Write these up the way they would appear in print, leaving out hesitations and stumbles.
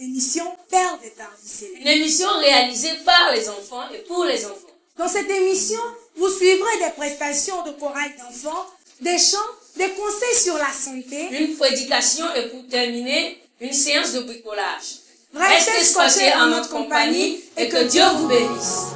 émission Père des Tardicés. Une émission réalisée par les enfants et pour les enfants. Dans cette émission, vous suivrez des prestations de chorale d'enfants, des chants, des conseils sur la santé, une prédication et pour terminer, une séance de bricolage. Restez scotchés en notre compagnie et que Dieu vous bénisse.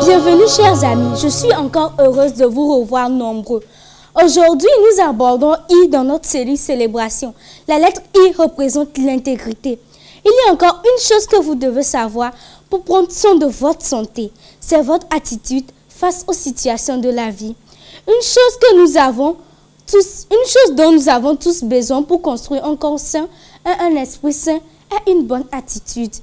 Bienvenue chers amis, je suis encore heureuse de vous revoir nombreux. Aujourd'hui, nous abordons I dans notre série Célébration. La lettre I représente l'intégrité. Il y a encore une chose que vous devez savoir pour prendre soin de votre santé. C'est votre attitude face aux situations de la vie. Une chose dont nous avons tous besoin pour construire un corps sain et un esprit sain est une bonne attitude.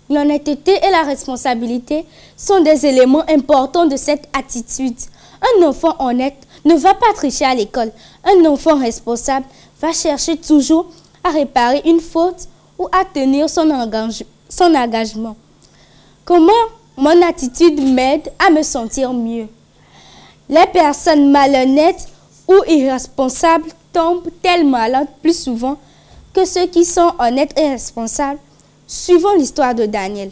L'honnêteté et la responsabilité sont des éléments importants de cette attitude. Un enfant honnête ne va pas tricher à l'école. Un enfant responsable va chercher toujours à réparer une faute ou à tenir son engagement. Comment mon attitude m'aide à me sentir mieux? Les personnes malhonnêtes ou irresponsables tombent tellement malades plus souvent que ceux qui sont honnêtes et responsables. Suivons l'histoire de Daniel.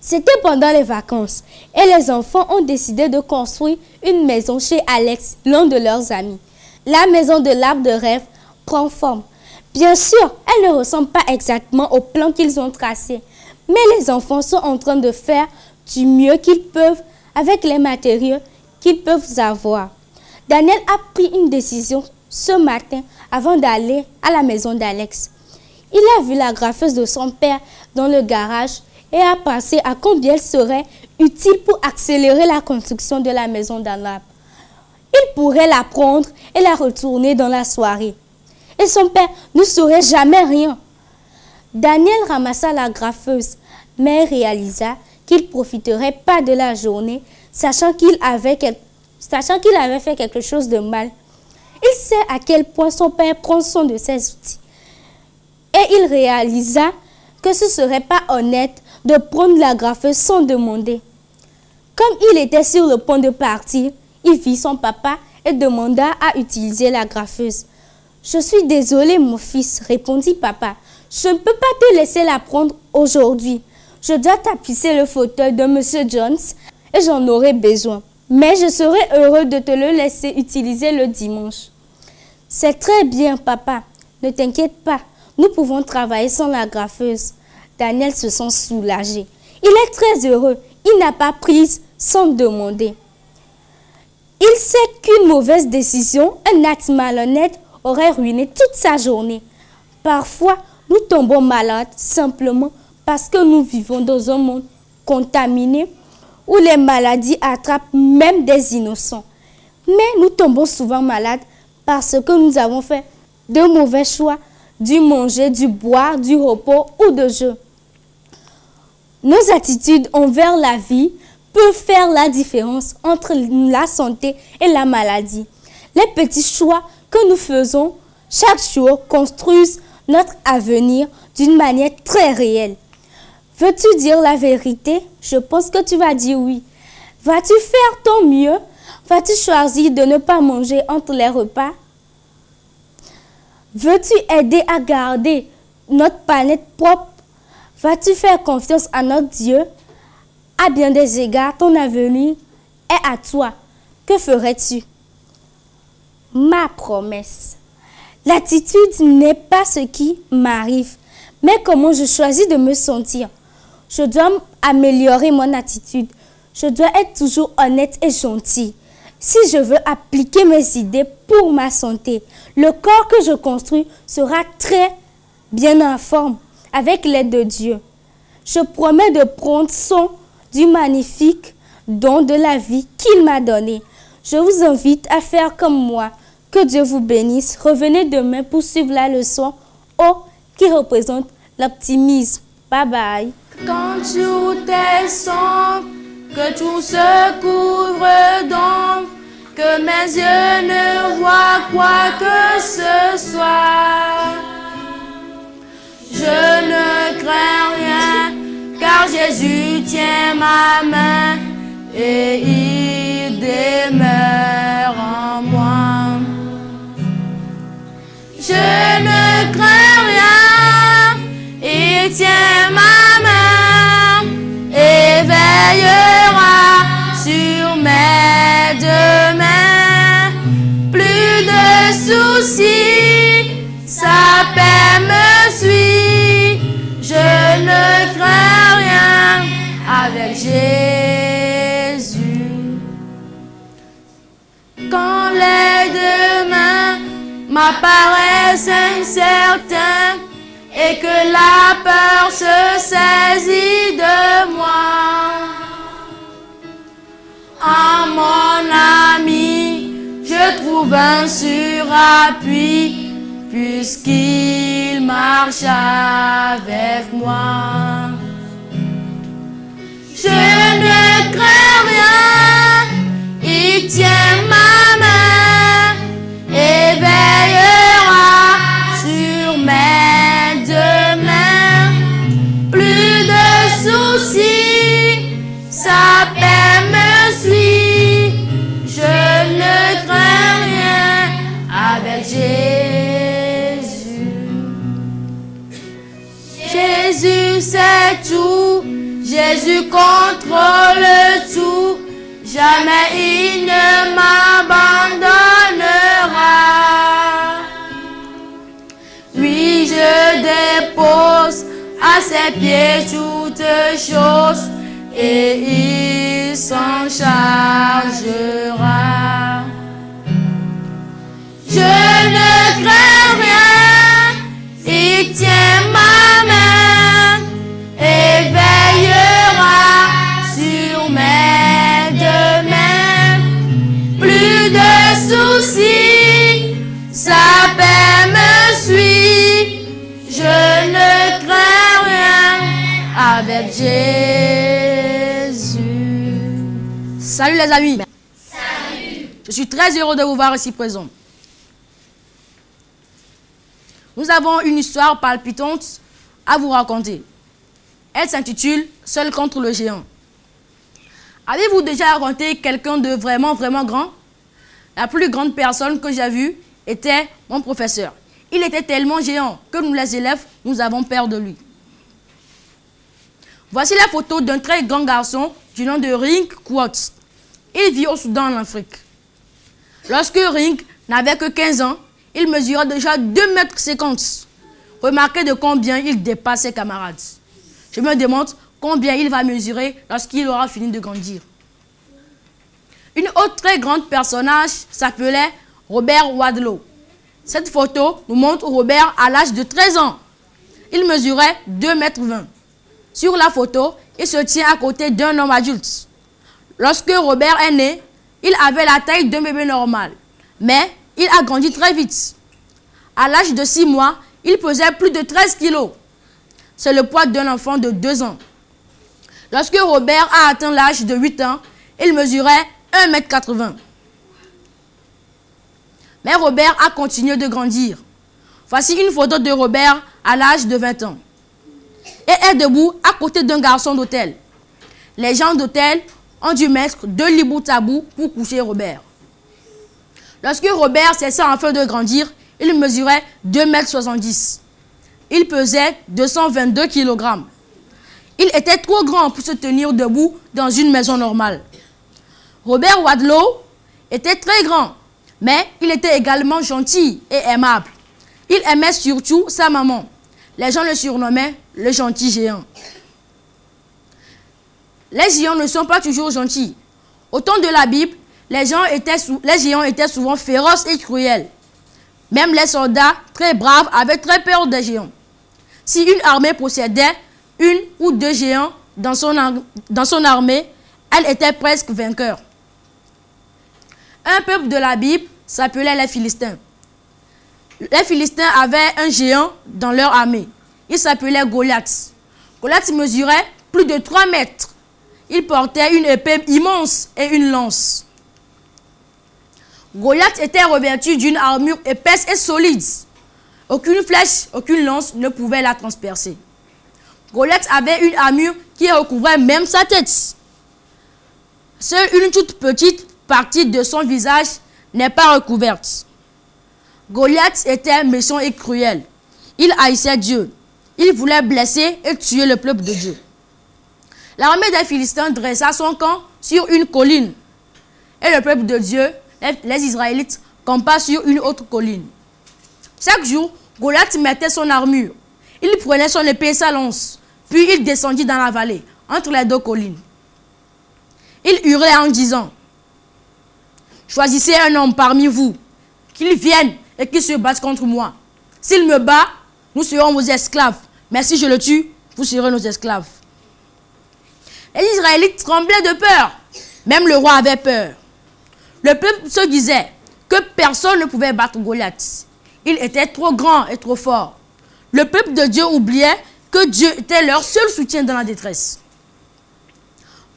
C'était pendant les vacances et les enfants ont décidé de construire une maison chez Alex, l'un de leurs amis. La maison de l'arbre de rêve prend forme. Bien sûr, elle ne ressemble pas exactement au plan qu'ils ont tracé, mais les enfants sont en train de faire du mieux qu'ils peuvent avec les matériaux qu'ils peuvent avoir. Daniel a pris une décision ce matin avant d'aller à la maison d'Alex. Il a vu la graffeuse de son père dans le garage et a pensé à combien elle serait utile pour accélérer la construction de la maison dans l'arbre. Il pourrait la prendre et la retourner dans la soirée. Et son père ne saurait jamais rien. Daniel ramassa la graffeuse, mais réalisa qu'il ne profiterait pas de la journée, sachant qu'il avait fait quelque chose de mal. Il sait à quel point son père prend soin de ses outils. Et il réalisa que ce ne serait pas honnête de prendre la graffeuse sans demander. Comme il était sur le point de partir, il vit son papa et demanda à utiliser la graffeuse. « Je suis désolé, mon fils, répondit papa. Je ne peux pas te laisser la prendre aujourd'hui. Je dois tapisser le fauteuil de M. Jones et j'en aurai besoin. Mais je serai heureux de te le laisser utiliser le dimanche. » « C'est très bien, papa. Ne t'inquiète pas. Nous pouvons travailler sans la graffeuse. » Daniel se sent soulagé. Il est très heureux. Il n'a pas prise sans demander. Il sait qu'une mauvaise décision, un acte malhonnête, aurait ruiné toute sa journée. Parfois, nous tombons malades simplement parce que nous vivons dans un monde contaminé où les maladies attrapent même des innocents. Mais nous tombons souvent malades parce que nous avons fait de mauvais choix, du manger, du boire, du repos ou de jeu. Nos attitudes envers la vie peuvent faire la différence entre la santé et la maladie. Les petits choix que nous faisons chaque jour construisent notre avenir d'une manière très réelle. Veux-tu dire la vérité? Je pense que tu vas dire oui. Vas-tu faire ton mieux? Vas-tu choisir de ne pas manger entre les repas? Veux-tu aider à garder notre planète propre? Vas-tu faire confiance à notre Dieu? À bien des égards, ton avenir est à toi. Que ferais-tu? Ma promesse. L'attitude n'est pas ce qui m'arrive, mais comment je choisis de me sentir. Je dois améliorer mon attitude. Je dois être toujours honnête et gentil. Si je veux appliquer mes idées pour ma santé, le corps que je construis sera très bien en forme avec l'aide de Dieu. Je promets de prendre soin du magnifique don de la vie qu'il m'a donné. Je vous invite à faire comme moi. Que Dieu vous bénisse. Revenez demain pour suivre la leçon O qui représente l'optimisme. Bye bye. Quand tout est sombre, que tout se couvre d'ombre, que mes yeux ne voient quoi que ce soit. Je ne crains rien, car Jésus tient ma main et il demeure en moi. Je ne crains rien, il tient ma main et veillera sur mes deux mains. Plus de soucis, sa paix me suit. Je ne crains rien avec Jésus. Quand les demain m'apparaissent incertains et que la peur se saisit de moi, en mon ami, je trouve un surappui, puisqu'il marche avec moi. Je ne crains rien, il tient ma main et veillera sur mes deux mains. Plus de soucis, sa paix me suit. Je ne crains rien avec Jésus. Jésus sait tout, Jésus contrôle tout. Jamais il ne m'abandonnera. Oui, je dépose à ses pieds toutes choses et il s'en chargera. Je ne crains rien, il tient avec Jésus. Salut les amis. Salut. Je suis très heureux de vous voir ici présent. Nous avons une histoire palpitante à vous raconter. Elle s'intitule « Seul contre le géant ». Avez-vous déjà rencontré quelqu'un de vraiment grand? La plus grande personne que j'ai vue était mon professeur. Il était tellement géant que nous les élèves, nous avons peur de lui. Voici la photo d'un très grand garçon du nom de Ring Quartz. Il vit au Soudan en Afrique. Lorsque Ring n'avait que 15 ans, il mesurait déjà 2,50 m. Remarquez de combien il dépasse ses camarades. Je me demande combien il va mesurer lorsqu'il aura fini de grandir. Une autre très grande personnage s'appelait Robert Wadlow. Cette photo nous montre Robert à l'âge de 13 ans. Il mesurait 2,20 m. Sur la photo, il se tient à côté d'un homme adulte. Lorsque Robert est né, il avait la taille d'un bébé normal. Mais il a grandi très vite. À l'âge de 6 mois, il pesait plus de 13 kilos. C'est le poids d'un enfant de 2 ans. Lorsque Robert a atteint l'âge de 8 ans, il mesurait 1,80 m. Mais Robert a continué de grandir. Voici une photo de Robert à l'âge de 20 ans. Et est debout à côté d'un garçon d'hôtel. Les gens d'hôtel ont dû mettre 2 lits bout à bout pour coucher Robert. Lorsque Robert cessa enfin de grandir, il mesurait 2,70 m. Il pesait 222 kg. Il était trop grand pour se tenir debout dans une maison normale. Robert Wadlow était très grand, mais il était également gentil et aimable. Il aimait surtout sa maman. Les gens le surnommaient le gentil géant. Les géants ne sont pas toujours gentils. Au temps de la Bible, les géants étaient souvent féroces et cruels. Même les soldats très braves avaient très peur des géants. Si une armée possédait 1 ou 2 géants dans son armée, elle était presque vainqueur. Un peuple de la Bible s'appelait les Philistins. Les Philistins avaient un géant dans leur armée. Il s'appelait Goliath. Goliath mesurait plus de 3 mètres. Il portait une épée immense et une lance. Goliath était revêtu d'une armure épaisse et solide. Aucune flèche, aucune lance ne pouvait la transpercer. Goliath avait une armure qui recouvrait même sa tête. Seule une toute petite partie de son visage n'est pas recouverte. Goliath était méchant et cruel. Il haïssait Dieu. Il voulait blesser et tuer le peuple de Dieu. L'armée des Philistins dressa son camp sur une colline. Et le peuple de Dieu, les Israélites, campa sur une autre colline. Chaque jour, Goliath mettait son armure. Il prenait son épée et sa lance. Puis il descendit dans la vallée, entre les 2 collines. Il hurlait en disant: « Choisissez un homme parmi vous, qu'il vienne et qu'il se batte contre moi. S'il me bat, nous serons vos esclaves. Mais si je le tue, vous serez nos esclaves. » Les Israélites tremblaient de peur. Même le roi avait peur. Le peuple se disait que personne ne pouvait battre Goliath. Il était trop grand et trop fort. Le peuple de Dieu oubliait que Dieu était leur seul soutien dans la détresse.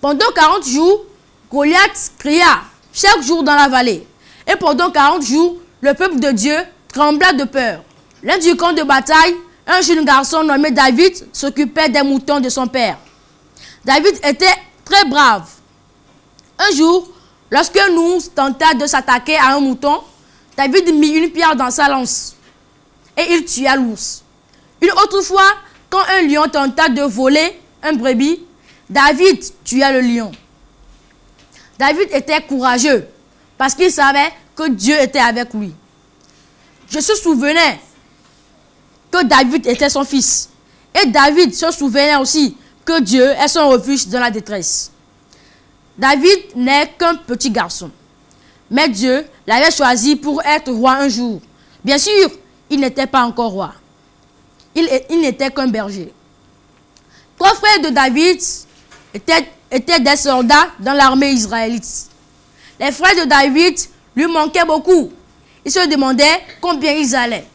Pendant 40 jours, Goliath cria chaque jour dans la vallée. Et pendant 40 jours, le peuple de Dieu trembla de peur. L'un du camp de bataille, un jeune garçon nommé David s'occupait des moutons de son père. David était très brave. Un jour, lorsque nous tenta de s'attaquer à un mouton, David mit une pierre dans sa lance et il tua l'ours. Une autre fois, quand un lion tenta de voler un brebis, David tua le lion. David était courageux parce qu'il savait que Dieu était avec lui. Je se souvenais que David était son fils. Et David se souvenait aussi que Dieu est son refuge dans la détresse. David n'est qu'un petit garçon. Mais Dieu l'avait choisi pour être roi un jour. Bien sûr, il n'était pas encore roi. Il n'était qu'un berger. 3 frères de David étaient des soldats dans l'armée israélite. Les frères de David lui manquaient beaucoup. Il se demandait combien ils allaient.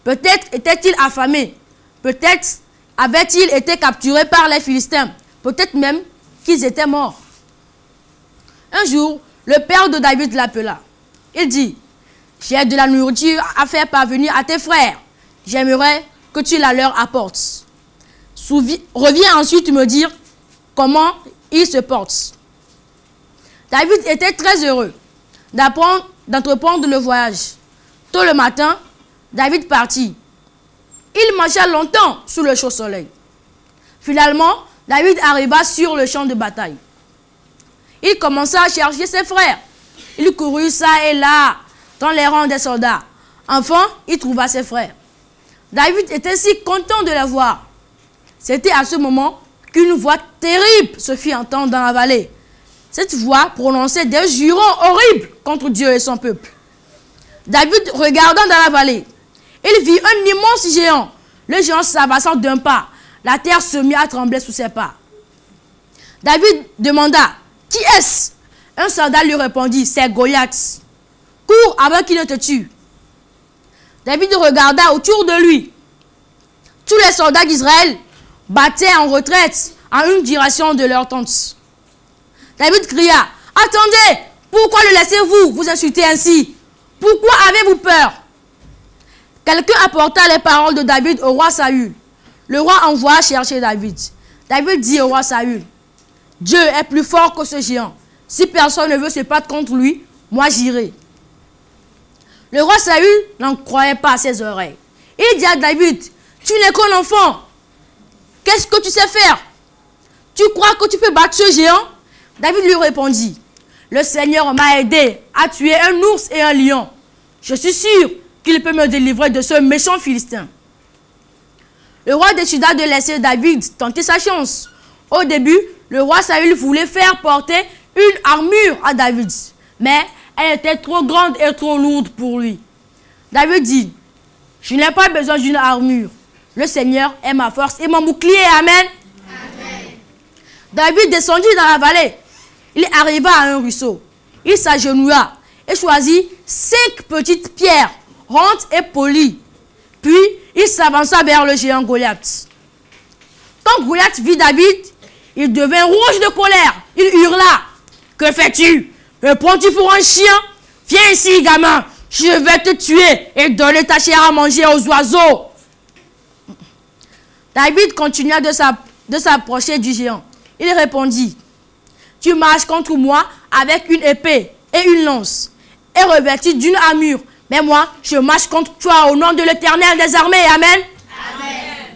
Peut-être étaient-ils affamés. Peut-être avaient-ils été capturés par les Philistins? Peut-être même qu'ils étaient morts. Un jour, le père de David l'appela. Il dit, j'ai de la nourriture à faire parvenir à tes frères. J'aimerais que tu la leur apportes. Reviens ensuite me dire comment ils se portent. David était très heureux d'entreprendre le voyage. Tôt le matin, David partit. Il marcha longtemps sous le chaud soleil. Finalement, David arriva sur le champ de bataille. Il commença à chercher ses frères. Il courut ça et là, dans les rangs des soldats. Enfin, il trouva ses frères. David était si content de les voir. C'était à ce moment qu'une voix terrible se fit entendre dans la vallée. Cette voix prononçait des jurons horribles contre Dieu et son peuple. David, regardant dans la vallée, il vit un immense géant. Le géant s'avançant d'un pas. La terre se mit à trembler sous ses pas. David demanda, « Qui est-ce » Un soldat lui répondit, « C'est Goliath. Cours avant qu'il ne te tue. » David regarda autour de lui. Tous les soldats d'Israël battaient en retraite en une direction de leur tente. David cria, « Attendez, pourquoi le laissez-vous vous insulter ainsi? Pourquoi avez-vous peur ?» Quelqu'un apporta les paroles de David au roi Saül. Le roi envoya chercher David. David dit au roi Saül, « Dieu est plus fort que ce géant. Si personne ne veut se battre contre lui, moi j'irai. » Le roi Saül n'en croyait pas à ses oreilles. Il dit à David, « Tu n'es qu'un enfant. Qu'est-ce que tu sais faire? Tu crois que tu peux battre ce géant? » David lui répondit, « Le Seigneur m'a aidé à tuer un ours et un lion. Je suis sûr qu'il peut me délivrer de ce méchant Philistin. » Le roi décida de laisser David tenter sa chance. Au début, le roi Saül voulait faire porter une armure à David, mais elle était trop grande et trop lourde pour lui. David dit, « Je n'ai pas besoin d'une armure. Le Seigneur est ma force et mon bouclier. Amen. » Amen. David descendit dans la vallée. Il arriva à un ruisseau. Il s'agenouilla et choisit 5 petites pierres rondes et polies. Puis, il s'avança vers le géant Goliath. Quand Goliath vit David, il devint rouge de colère. Il hurla, « Que fais-tu? Me prends-tu pour un chien? Viens ici, gamin. Je vais te tuer et donner ta chair à manger aux oiseaux. » David continua de s'approcher du géant. Il répondit, « Tu marches contre moi avec une épée et une lance, et revêtu d'une armure. Mais moi, je marche contre toi au nom de l'Éternel des armées. Amen. » Amen.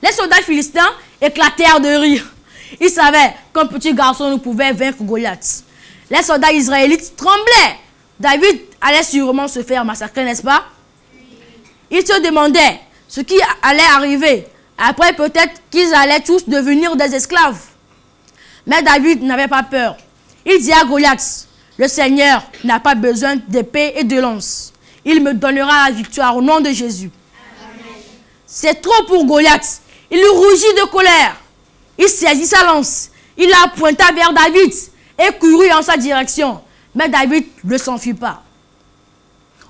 Les soldats philistins éclatèrent de rire. Ils savaient qu'un petit garçon ne pouvait vaincre Goliath. Les soldats israélites tremblaient. David allait sûrement se faire massacrer, n'est-ce pas? Ils se demandaient ce qui allait arriver. Après, peut-être qu'ils allaient tous devenir des esclaves. Mais David n'avait pas peur. Il dit à Goliath, « Le Seigneur n'a pas besoin d'épée et de lance. Il me donnera la victoire au nom de Jésus. » C'est trop pour Goliath. Il rougit de colère. Il saisit sa lance. Il la pointa vers David et courut en sa direction. Mais David ne s'enfuit pas.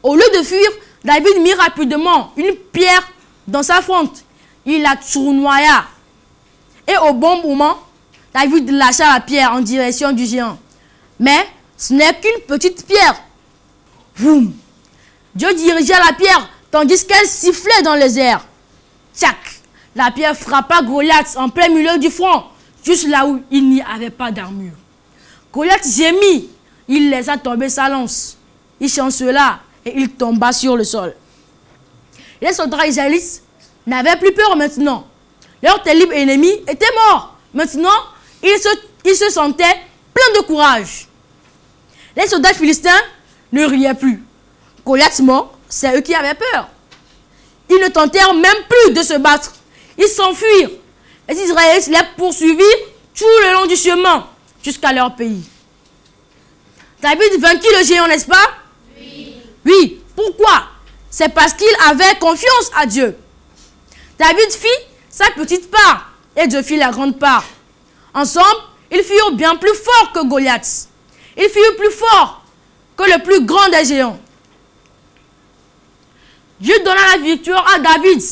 Au lieu de fuir, David mit rapidement une pierre dans sa fronte. Il la tournoya. Et au bon moment, David lâcha la pierre en direction du géant. Mais ce n'est qu'une petite pierre. Boum! Dieu dirigea la pierre tandis qu'elle sifflait dans les airs. Tchac! La pierre frappa Goliath en plein milieu du front, juste là où il n'y avait pas d'armure. Goliath gémit. Il laissa tomber sa lance. Il chancela et il tomba sur le sol. Les soldats israélites n'avaient plus peur maintenant. Leur terrible ennemi était mort. Maintenant, ils se sentaient pleins de courage. Les soldats philistins ne riaient plus. Goliath mort, c'est eux qui avaient peur. Ils ne tentèrent même plus de se battre. Ils s'enfuirent. Les Israélites les poursuivirent tout le long du chemin jusqu'à leur pays. David vainquit le géant, n'est-ce pas? Oui. Oui. Pourquoi? C'est parce qu'il avait confiance à Dieu. David fit sa petite part et Dieu fit la grande part. Ensemble, ils furent bien plus forts que Goliath. Ils furent plus forts que le plus grand des géants. Dieu donna la victoire à David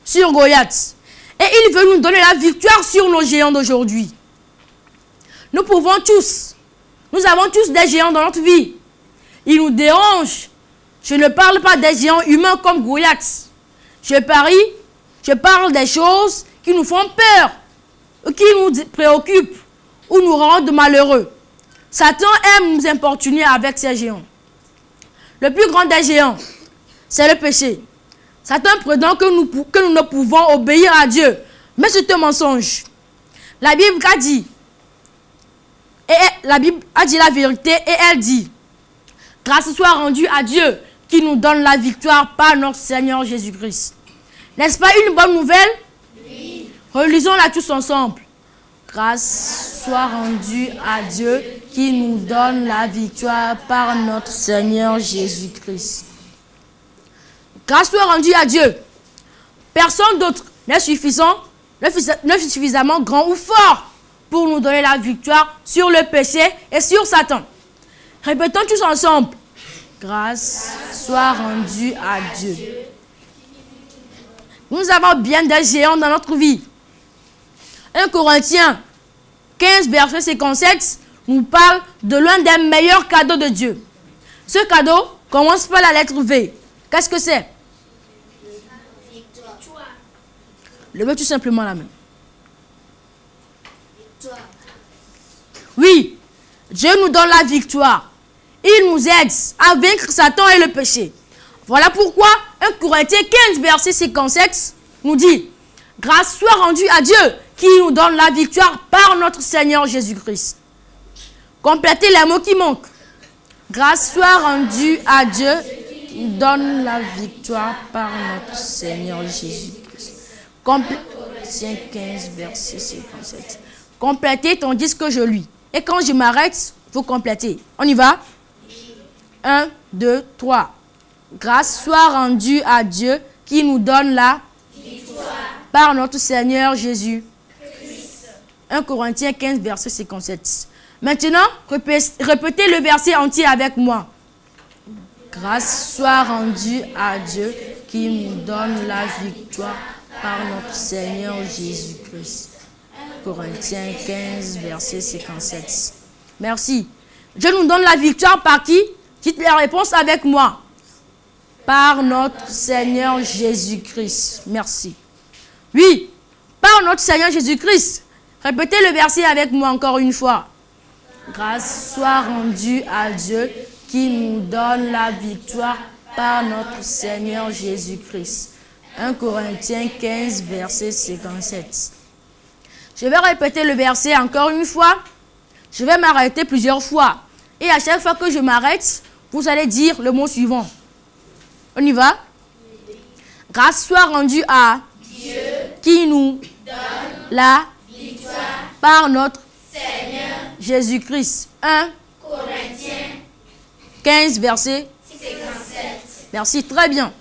sur Goliath. Et il veut nous donner la victoire sur nos géants d'aujourd'hui. Nous pouvons tous, nous avons tous des géants dans notre vie. Ils nous dérangent. Je ne parle pas des géants humains comme Goliath. Je parle des choses qui nous font peur, qui nous préoccupent ou nous rendent malheureux. Satan aime nous importuner avec ses géants. Le plus grand des géants, c'est le péché. Satan prétend que nous ne pouvons obéir à Dieu. Mais c'est un mensonge. La Bible a dit, la Bible a dit la vérité et elle dit, grâce soit rendue à Dieu qui nous donne la victoire par notre Seigneur Jésus-Christ. N'est-ce pas une bonne nouvelle? Oui. Relisons-la tous ensemble. Grâce soit rendue à Dieu qui nous donne la victoire par notre Seigneur Jésus-Christ. Grâce soit rendue à Dieu. Personne d'autre n'est suffisamment grand ou fort pour nous donner la victoire sur le péché et sur Satan. Répétons tous ensemble. Grâce soit rendue à Dieu. Nous avons bien des géants dans notre vie. 1 Corinthiens 15, verset 57, nous parle de l'un des meilleurs cadeaux de Dieu. Ce cadeau commence par la lettre V. Qu'est-ce que c'est? Levez tout simplement la main. Oui, Dieu nous donne la victoire. Il nous aide à vaincre Satan et le péché. Voilà pourquoi 1 Corinthiens 15, verset 57 nous dit, grâce soit rendue à Dieu qui nous donne la victoire par notre Seigneur Jésus-Christ. Complétez les mots qui manquent. Grâce soit rendue à Dieu qui nous donne la victoire par notre Seigneur Jésus-Christ. Corinthiens 15, verset 57. Complétez tandis que je lis. Et quand je m'arrête, vous complétez. On y va? 1, 2, 3. Grâce soit rendue à Dieu qui nous donne la victoire par notre Seigneur Jésus. 1 Corinthiens 15, verset 57. Maintenant, répétez le verset entier avec moi. Grâce soit rendue à Dieu qui nous donne la victoire par notre Seigneur Jésus-Christ. 1 Corinthiens 15, verset 57. Merci. Dieu nous donne la victoire par qui? Dites la réponse avec moi. Par notre Seigneur Jésus-Christ. Merci. Oui, par notre Seigneur Jésus-Christ. Répétez le verset avec moi encore une fois. Grâce soit rendue à Dieu qui nous donne la victoire par notre Seigneur Jésus-Christ. 1 Corinthiens 15, verset 57. Je vais répéter le verset encore une fois. Je vais m'arrêter plusieurs fois. Et à chaque fois que je m'arrête, vous allez dire le mot suivant. On y va? Grâce soit rendue à Dieu qui nous donne la victoire par notre Seigneur Jésus-Christ. 1 Corinthiens 15, verset 57. Merci, très bien.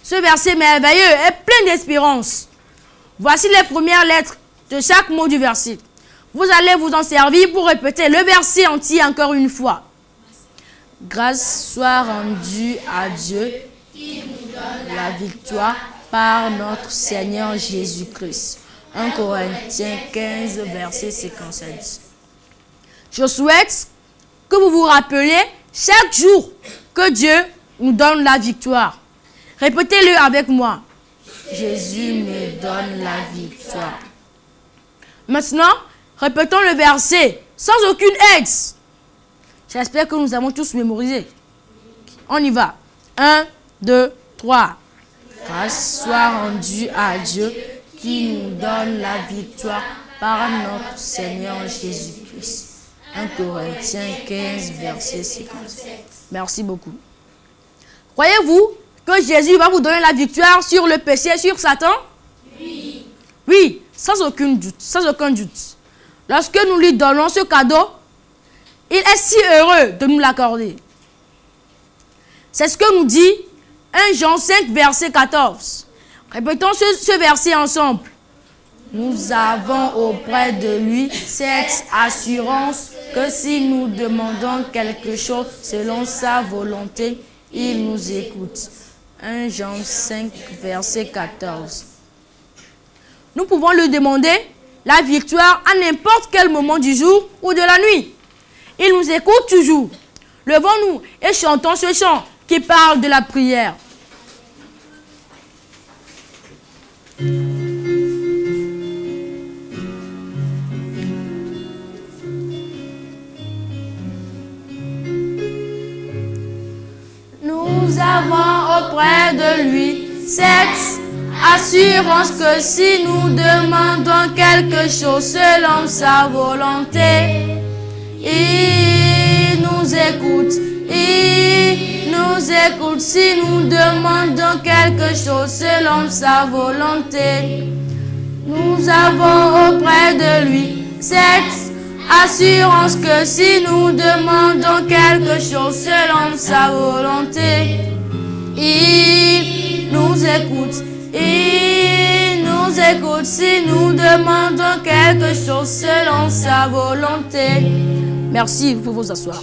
Ce verset merveilleux est plein d'espérance. Voici les premières lettres de chaque mot du verset. Vous allez vous en servir pour répéter le verset entier encore une fois. Grâce soit rendue à Dieu qui nous donne la victoire par notre Seigneur Jésus-Christ. 1 Corinthiens 15, verset 57. Je souhaite que vous vous rappeliez chaque jour que Dieu nous donne la victoire. Répétez-le avec moi. Jésus me donne la victoire. Maintenant, répétons le verset sans aucune aide. J'espère que nous avons tous mémorisé. On y va. 1, 2, 3. Grâce soit rendue à Dieu qui nous donne la victoire par notre Seigneur Jésus-Christ. 1 Corinthiens 15, verset 57. Merci beaucoup. Croyez-vous que Jésus va vous donner la victoire sur le péché, sur Satan? Oui. Oui, sans aucun doute, sans aucun doute. Lorsque nous lui donnons ce cadeau, il est si heureux de nous l'accorder. C'est ce que nous dit 1 Jean 5, verset 14. Répétons ce verset ensemble. Nous avons auprès de lui cette assurance que si nous demandons quelque chose selon sa volonté, il nous écoute. 1 Jean 5, verset 14. nous pouvons lui demander la victoire à n'importe quel moment du jour ou de la nuit. Il nous écoute toujours. Levons-nous et chantons ce chant qui parle de la prière. Nous avons auprès de lui cette assurance que si nous demandons quelque chose selon sa volonté, il nous écoute. Il nous écoute si nous demandons quelque chose selon sa volonté. Nous avons auprès de lui cette assurance que si nous demandons quelque chose selon sa volonté, il nous écoute. Il nous écoute si nous demandons quelque chose selon sa volonté. Merci, vous pouvez vous asseoir.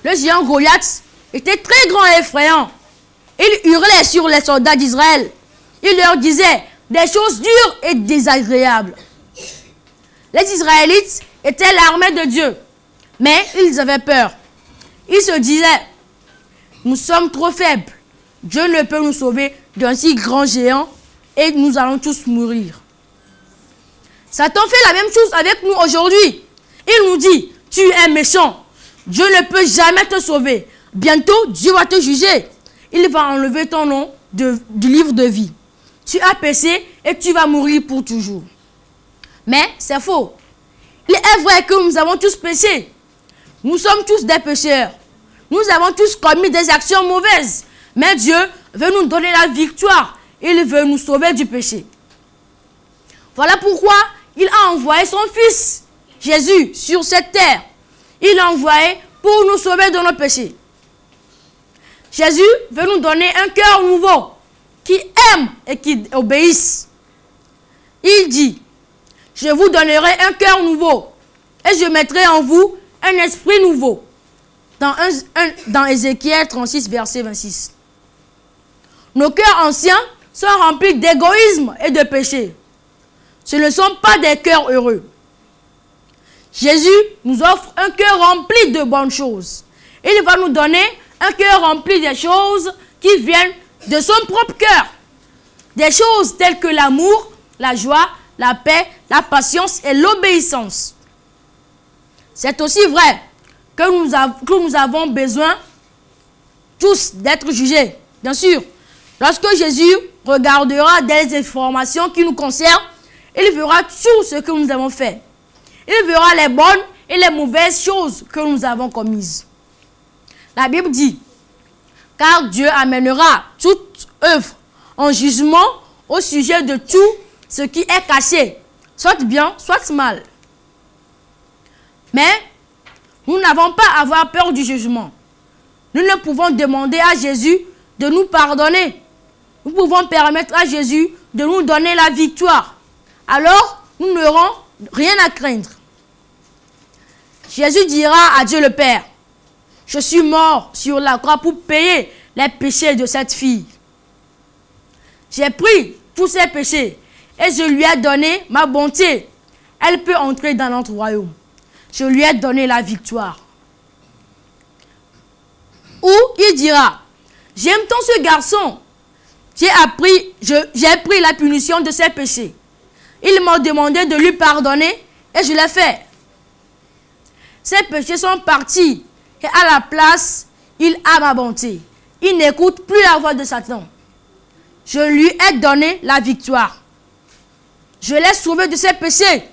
Le géant Goliath était très grand et effrayant. Il hurlait sur les soldats d'Israël. Il leur disait des choses dures et désagréables. Les Israélites étaient l'armée de Dieu, mais ils avaient peur. Ils se disaient, nous sommes trop faibles. Dieu ne peut nous sauver d'un si grand géant et nous allons tous mourir. Satan fait la même chose avec nous aujourd'hui. Il nous dit, tu es méchant. Dieu ne peut jamais te sauver. Bientôt, Dieu va te juger. Il va enlever ton nom du livre de vie. Tu as péché et tu vas mourir pour toujours. Mais c'est faux. Il est vrai que nous avons tous péché. Nous sommes tous des pécheurs. Nous avons tous commis des actions mauvaises. Mais Dieu veut nous donner la victoire. Il veut nous sauver du péché. Voilà pourquoi il a envoyé son Fils, Jésus, sur cette terre. Il l'a envoyé pour nous sauver de nos péchés. Jésus veut nous donner un cœur nouveau, qui aime et qui obéisse. Il dit, je vous donnerai un cœur nouveau et je mettrai en vous un esprit nouveau. Dans Ézéchiel 36, verset 26. Nos cœurs anciens sont remplis d'égoïsme et de péché. Ce ne sont pas des cœurs heureux. Jésus nous offre un cœur rempli de bonnes choses. Il va nous donner un cœur rempli des choses qui viennent de son propre cœur. Des choses telles que l'amour, la joie, la paix, la patience et l'obéissance. C'est aussi vrai que nous avons besoin tous d'être jugés. Bien sûr, lorsque Jésus regardera des informations qui nous concernent, il verra tout ce que nous avons fait. Il verra les bonnes et les mauvaises choses que nous avons commises. La Bible dit, car Dieu amènera toute œuvre en jugement au sujet de tout ce qui est caché, soit bien, soit mal. Mais nous n'avons pas à avoir peur du jugement. Nous ne pouvons demander à Jésus de nous pardonner. Nous pouvons permettre à Jésus de nous donner la victoire. Alors, nous n'aurons rien à craindre. Jésus dira à Dieu le Père, je suis mort sur la croix pour payer les péchés de cette fille. J'ai pris tous ses péchés et je lui ai donné ma bonté. Elle peut entrer dans notre royaume. Je lui ai donné la victoire. Ou il dira, j'aime tant ce garçon. J'ai pris la punition de ses péchés. Il m'a demandé de lui pardonner et je l'ai fait. Ses péchés sont partis et à la place, il a ma bonté. Il n'écoute plus la voix de Satan. Je lui ai donné la victoire. Je l'ai sauvé de ses péchés.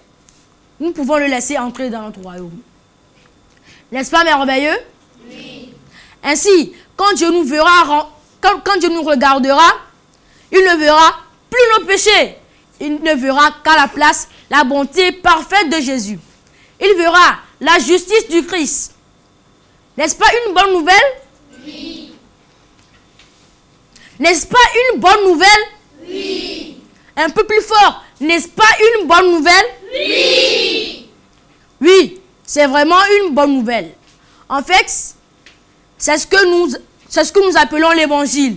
Nous pouvons le laisser entrer dans notre royaume. N'est-ce pas merveilleux? Oui. Ainsi, quand Dieu nous verra, quand Dieu nous regardera, il ne verra plus nos péchés. Il ne verra qu'à la place la bonté parfaite de Jésus. Il verra la justice du Christ. N'est-ce pas une bonne nouvelle? Oui. N'est-ce pas une bonne nouvelle? Oui. Un peu plus fort. N'est-ce pas une bonne nouvelle? Oui. Oui, c'est vraiment une bonne nouvelle. En fait, c'est ce que nous appelons l'évangile.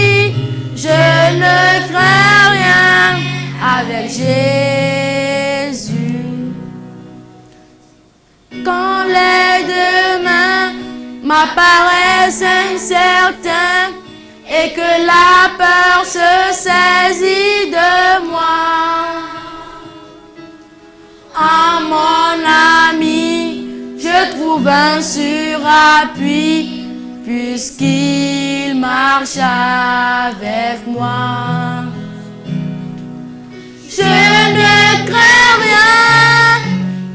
Jésus. Quand les demain m'apparaissent incertains et que la peur se saisit de moi, en mon ami, je trouve un surappui, puisqu'il marche avec moi. Je ne crains rien,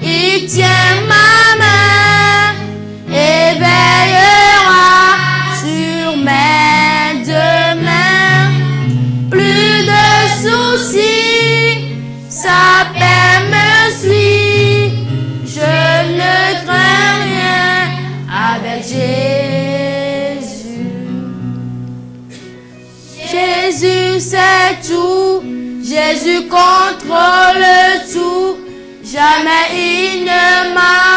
il tient ma main et veillera sur mes deux mains. Plus de soucis, sa paix me suit. Je ne crains rien avec Jésus. Jésus c'est tout, Jésus contrôle tout. Jamais il ne m'abandonnera.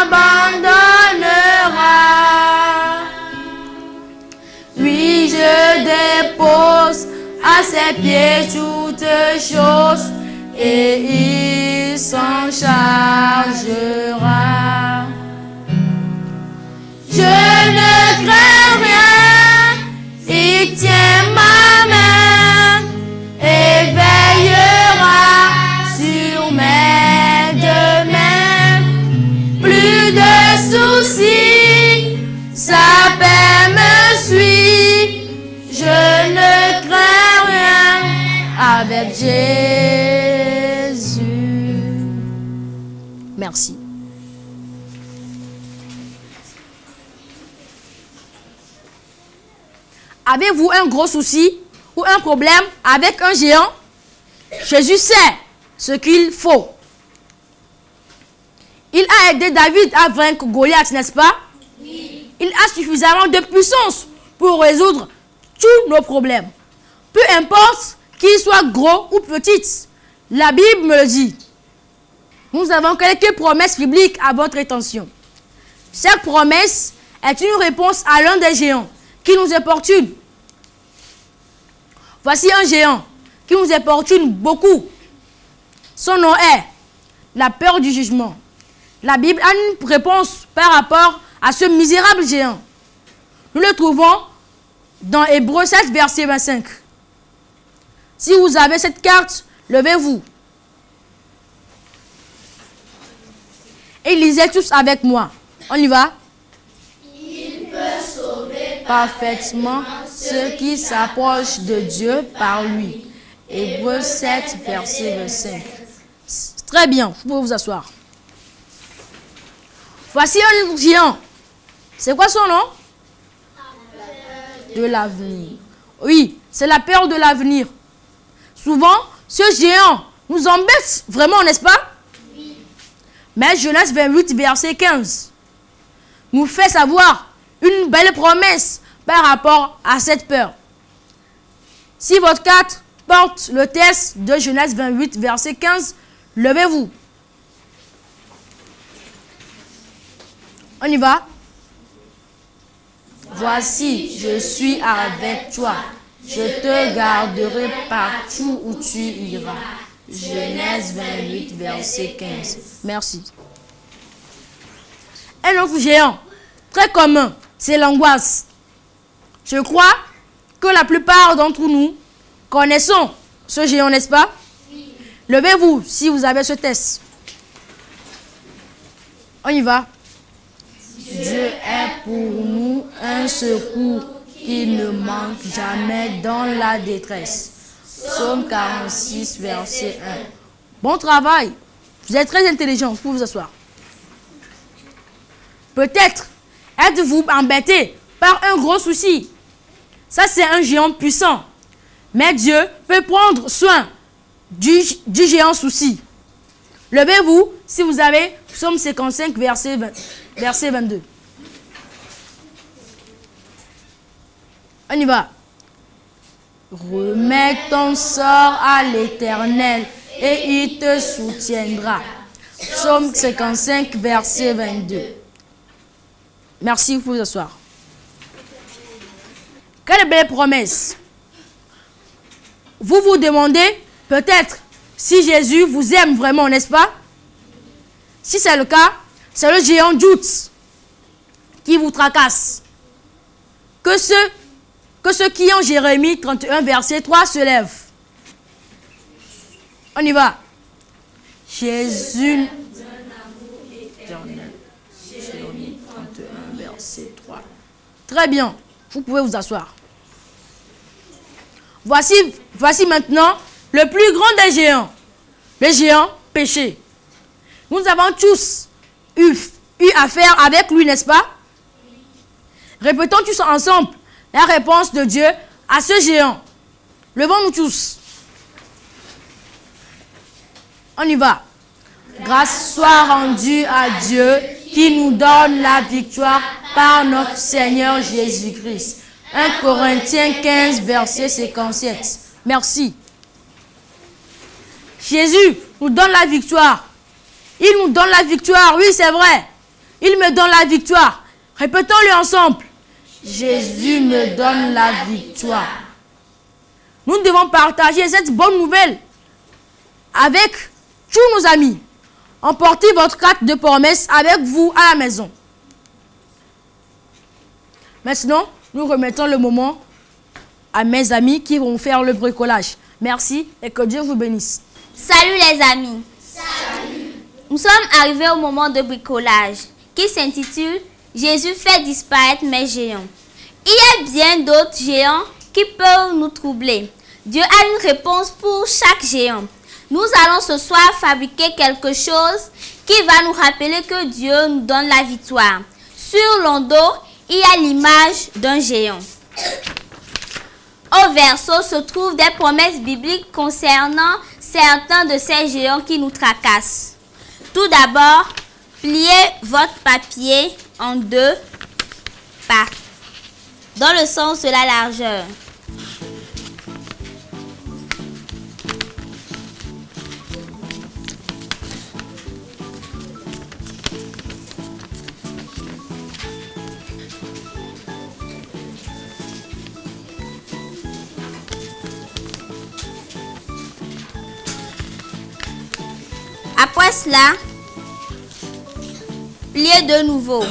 Oui, je dépose à ses pieds toutes choses et il s'en chargera. Je ne crains rien, il tient ma main et veillera sur mes deux mains. Plus de soucis, sa paix me suit. Je ne crains rien avec Jésus. Merci. Avez-vous un gros souci ou un problème avec un géant? Jésus sait ce qu'il faut. Il a aidé David à vaincre Goliath, n'est-ce pas? Oui. Il a suffisamment de puissance pour résoudre tous nos problèmes. Peu importe qu'ils soient gros ou petits, la Bible me le dit. Nous avons quelques promesses bibliques à votre attention. Chaque promesse est une réponse à l'un des géants qui nous importune. Voici un géant qui nous importune beaucoup. Son nom est la peur du jugement. La Bible a une réponse par rapport à ce misérable géant. Nous le trouvons dans Hébreux 7, verset 25. Si vous avez cette carte, levez-vous. Et lisez tous avec moi. On y va? Il peut sauver parfaitement ceux qui s'approchent de Dieu par lui. Hébreux 7, verset 25. Très bien, vous pouvez vous asseoir. Voici un géant. C'est quoi son nom? De l'avenir. Oui, c'est la peur de l'avenir. Souvent, ce géant nous embête vraiment, n'est-ce pas? Oui. Mais Genèse 28, verset 15 nous fait savoir une belle promesse par rapport à cette peur. Si votre carte porte le texte de Genèse 28, verset 15, levez-vous. On y va. Voici, je suis avec toi. Je te garderai partout où tu iras. Genèse 28, verset 15. Merci. Un autre géant, très commun, c'est l'angoisse. Je crois que la plupart d'entre nous connaissons ce géant, n'est-ce pas? Oui. Levez-vous si vous avez ce test. On y va. Dieu est pour nous un secours qui ne manque jamais dans la détresse. Psaume 46, verset 1. Bon travail. Vous êtes très intelligent. Vous pouvez vous asseoir. Peut-être êtes-vous embêté par un gros souci. Ça, c'est un géant puissant. Mais Dieu peut prendre soin du géant souci. Levez-vous si vous avez Psaume 55, verset 22. On y va. Remets ton sort à l'Éternel et il te soutiendra. Psaume 55, verset 22. Merci, vous pouvez vous asseoir. Quelle belle promesse. Vous vous demandez peut-être si Jésus vous aime vraiment, n'est-ce pas? Si c'est le cas, c'est le géant doute qui vous tracasse. Que ceux qui en Jérémie 31, verset 3 se lèvent. On y va. Jésus. Jérémie 31, verset 3. Très bien. Vous pouvez vous asseoir. Voici maintenant le plus grand des géants. Le géant péché. Nous avons tous eu affaire avec lui, n'est-ce pas? Répétons tous ensemble la réponse de Dieu à ce géant. Levons-nous tous. On y va. Grâce soit rendue à Dieu qui nous donne la victoire par notre Seigneur Jésus-Christ. 1 Corinthiens 15, verset 57. Merci. Jésus nous donne la victoire. Il nous donne la victoire. Oui, c'est vrai. Il me donne la victoire. Répétons-le ensemble. Jésus me donne la victoire. Nous devons partager cette bonne nouvelle avec tous nos amis. Emportez votre carte de promesse avec vous à la maison. Maintenant, nous remettons le moment à mes amis qui vont faire le bricolage. Merci et que Dieu vous bénisse. Salut les amis. Salut. Nous sommes arrivés au moment de bricolage qui s'intitule « Jésus fait disparaître mes géants ». Il y a bien d'autres géants qui peuvent nous troubler. Dieu a une réponse pour chaque géant. Nous allons ce soir fabriquer quelque chose qui va nous rappeler que Dieu nous donne la victoire. Sur l'endos, il y a l'image d'un géant. Au verso se trouvent des promesses bibliques concernant certains de ces géants qui nous tracassent. Tout d'abord, pliez votre papier en deux parties, dans le sens de la largeur. Après cela, pliez de nouveau.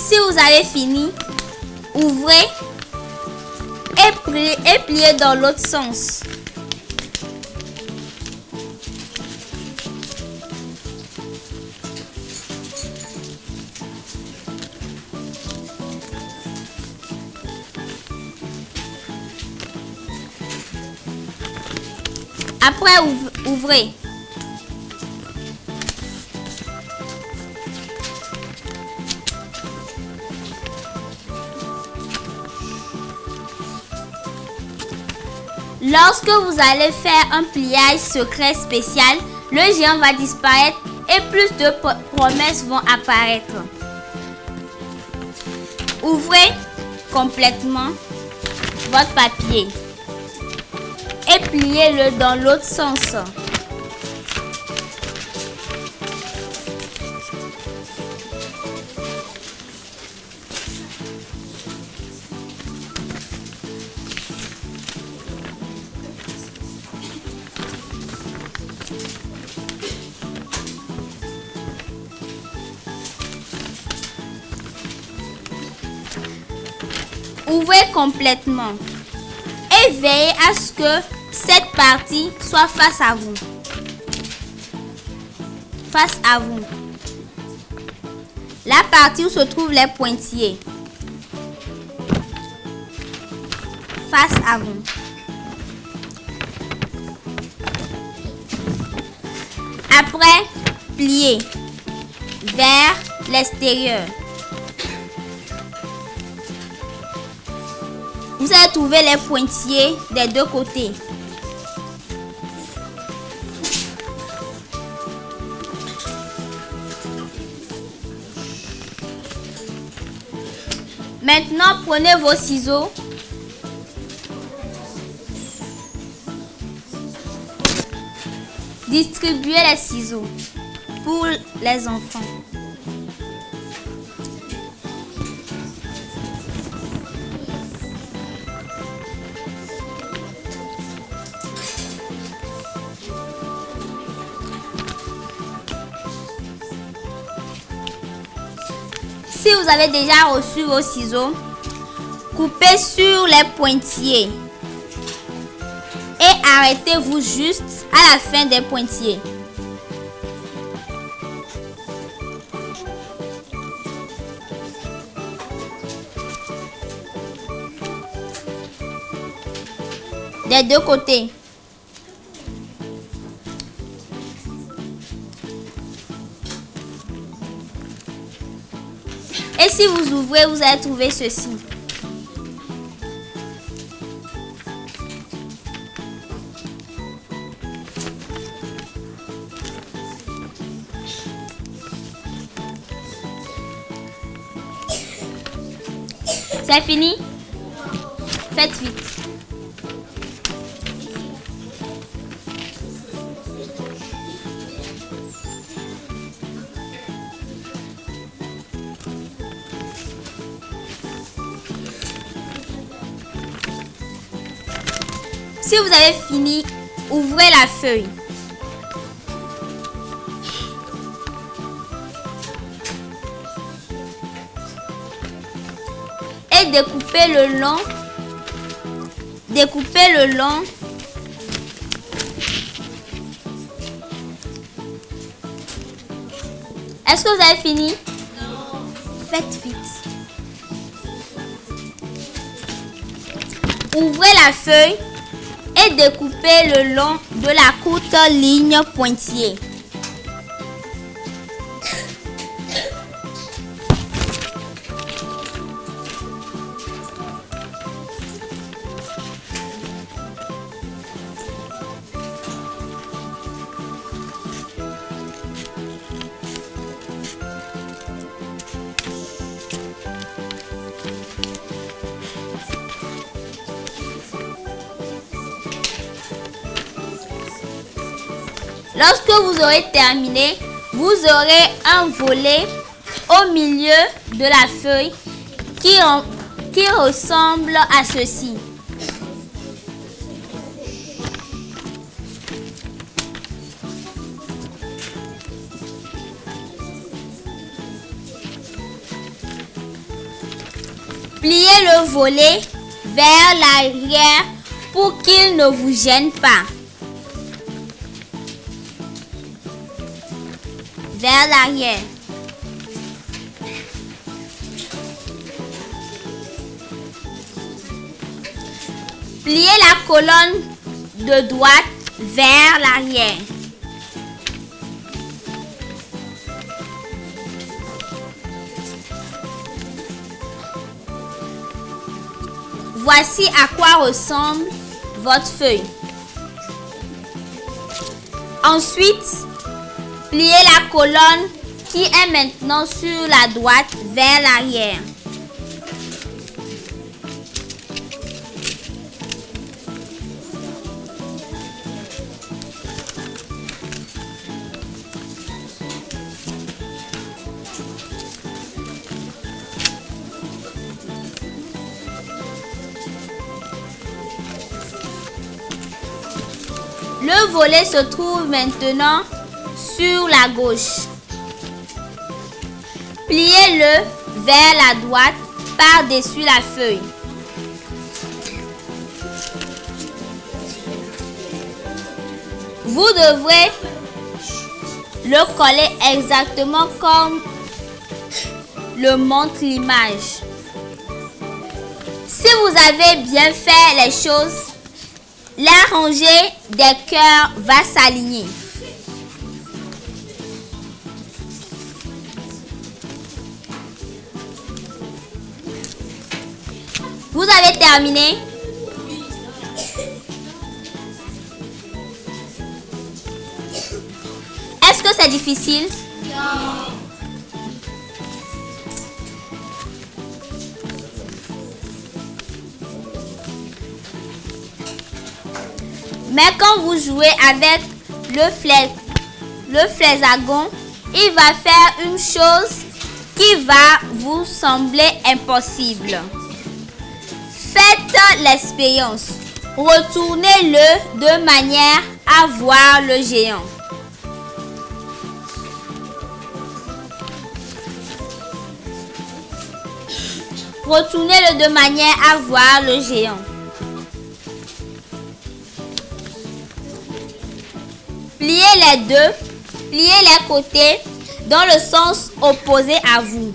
Si vous avez fini, ouvrez et pliez dans l'autre sens. Après, ouvrez. Lorsque vous allez faire un pliage secret spécial, le géant va disparaître et plus de promesses vont apparaître. Ouvrez complètement votre papier et pliez-le dans l'autre sens. Ouvrez complètement et veillez à ce que cette partie soit face à vous. Face à vous. La partie où se trouvent les pointillés. Face à vous. Après, pliez vers l'extérieur. Vous allez trouver les pointillés des deux côtés. Maintenant, prenez vos ciseaux. Distribuez les ciseaux pour les enfants. Si vous avez déjà reçu vos ciseaux, coupez sur les pointillés et arrêtez-vous juste à la fin des pointillés. Des deux côtés. Et si vous ouvrez, vous allez trouver ceci. C'est fini? Faites vite. Si vous avez fini, ouvrez la feuille. Et découpez le long. Découpez le long. Est-ce que vous avez fini? Non. Faites vite. Ouvrez la feuille et découpez le long de la courte ligne pointillée. Lorsque vous aurez terminé, vous aurez un volet au milieu de la feuille qui ressemble à ceci. Pliez le volet vers l'arrière pour qu'il ne vous gêne pas. Vers l'arrière. Pliez la colonne de droite vers l'arrière. Voici à quoi ressemble votre feuille. Ensuite, pliez la colonne qui est maintenant sur la droite vers l'arrière. Le volet se trouve maintenant sur la gauche. Pliez-le vers la droite par-dessus la feuille. Vous devrez le coller exactement comme le montre l'image. Si vous avez bien fait les choses, la rangée des cœurs va s'aligner. Vous avez terminé? Est-ce que c'est difficile? Non. Mais quand vous jouez avec le flèzagon, il va faire une chose qui va vous sembler impossible. Faites l'expérience. Retournez-le de manière à voir le géant. Retournez-le de manière à voir le géant. Pliez les deux, pliez les côtés dans le sens opposé à vous.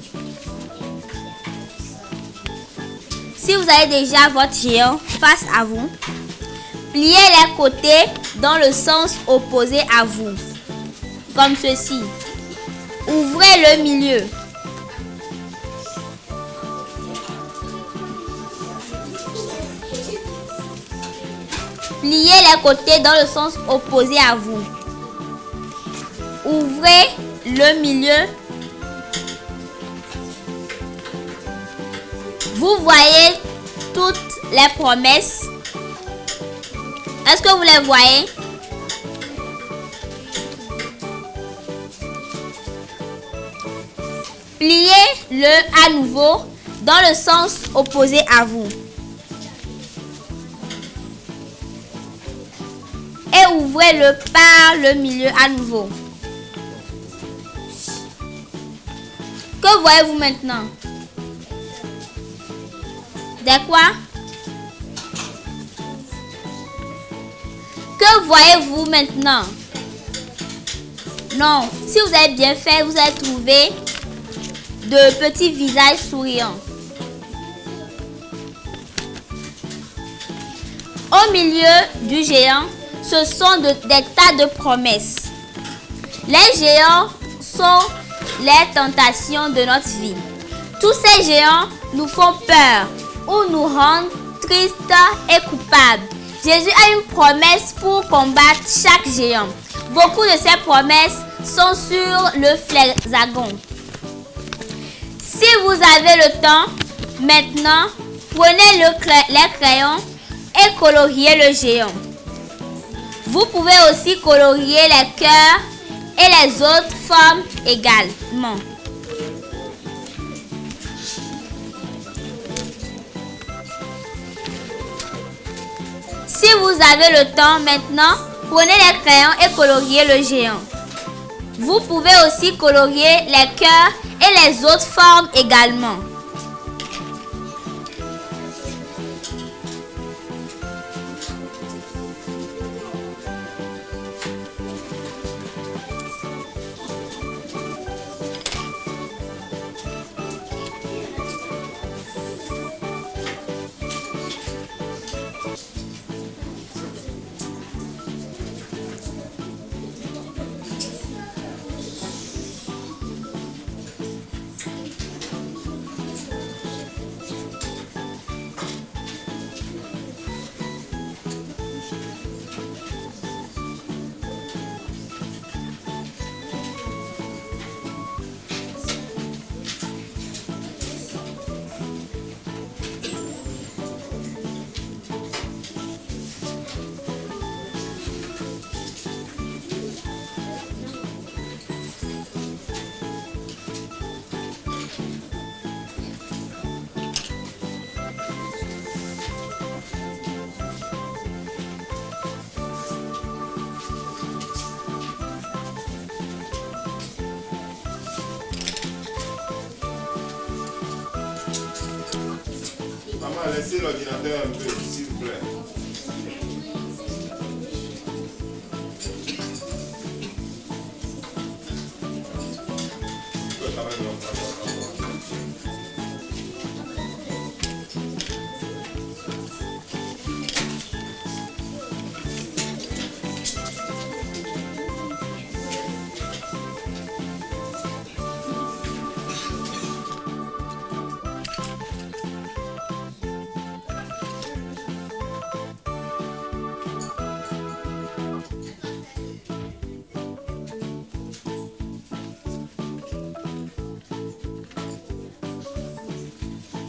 Si vous avez déjà votre géant face à vous, pliez les côtés dans le sens opposé à vous, comme ceci. Ouvrez le milieu. Pliez les côtés dans le sens opposé à vous. Ouvrez le milieu. Vous voyez toutes les promesses. Est-ce que vous les voyez? Pliez-le à nouveau dans le sens opposé à vous. Et ouvrez-le par le milieu à nouveau. Que voyez-vous maintenant? Des quoi? Que voyez-vous maintenant? Non, si vous avez bien fait, vous allez trouver de petits visages souriants. Au milieu du géant, ce sont des tas de promesses. Les géants sont les tentations de notre vie. Tous ces géants nous font peur ou nous rendent tristes et coupables. Jésus a une promesse pour combattre chaque géant. Beaucoup de ces promesses sont sur le flèzagon. Si vous avez le temps, maintenant, prenez les crayons et coloriez le géant. Vous pouvez aussi colorier les cœurs et les autres formes également. Si vous avez le temps maintenant, prenez les crayons et coloriez le géant. Vous pouvez aussi colorier les cœurs et les autres formes également. Maman, laissez l'ordinateur un peu, s'il vous plaît.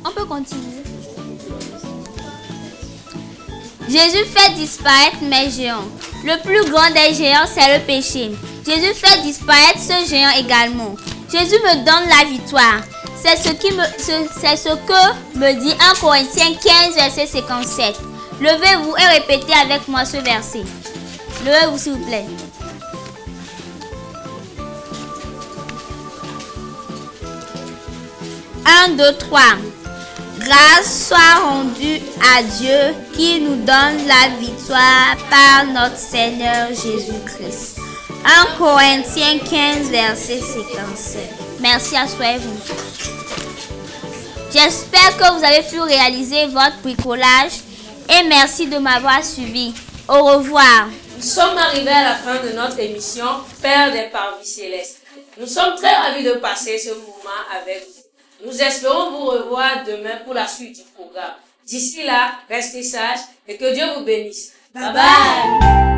On peut continuer. Jésus fait disparaître mes géants. Le plus grand des géants, c'est le péché. Jésus fait disparaître ce géant également. Jésus me donne la victoire. C'est ce que me dit 1 Corinthiens 15, verset 57. Levez-vous et répétez avec moi ce verset. Levez-vous s'il vous plaît. Un, deux, trois. Grâce soit rendue à Dieu qui nous donne la victoire par notre Seigneur Jésus-Christ. 1 Corinthiens 15, verset 57. Merci, asseyez-vous. J'espère que vous avez pu réaliser votre bricolage et merci de m'avoir suivi. Au revoir. Nous sommes arrivés à la fin de notre émission Père des Parvis Célestes. Nous sommes très ravis de passer ce moment avec vous. Nous espérons vous revoir demain pour la suite du programme. D'ici là, restez sages et que Dieu vous bénisse. Bye bye.